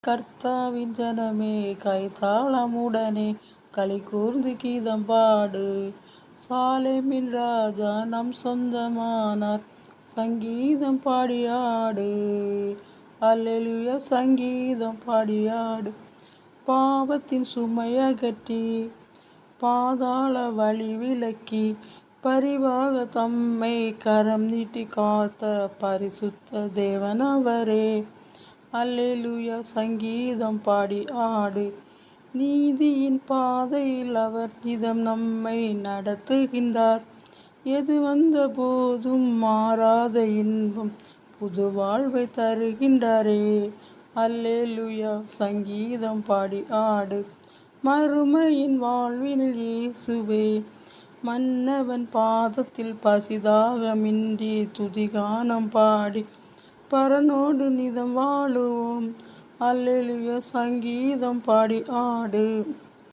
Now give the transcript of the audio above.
கர்த்தாவின் ஜனமே கைத்தாளமுடனே களி கூர்ந்து கீதம் பாடு. சாலேமின் ராஜா நம் சொந்தமானார், சங்கீதம் பாடியாடு. அல்லேலூயா, சங்கீதம் பாடியாடு. பாவத்தின் சுமையகற்றி பாதாள வழி விலக்கி பரிவாக தம்மை கரம் நீட்டி காத்த பரிசுத்த தேவனவரே. அல்லேலூயா, சங்கீதம் பாடி ஆடு. நீதியின் பாதையில் அவர் நிதம் நம்மை நடத்துகின்றார். எது வந்த போதும் மாறாத இன்பம் புது வாழ்வை தருகின்றாரே. அல்லேலூயா, சங்கீதம் பாடி ஆடு. மறுமையின் வாழ்வினில் இயேசுவே மன்னவன் பாதத்தில் பசிதாகமின்றி துதிகானம் பாடி பரனோடு நிதம் வாழுவோம். அல்லேலூயா, சங்கீதம் பாடி ஆடு.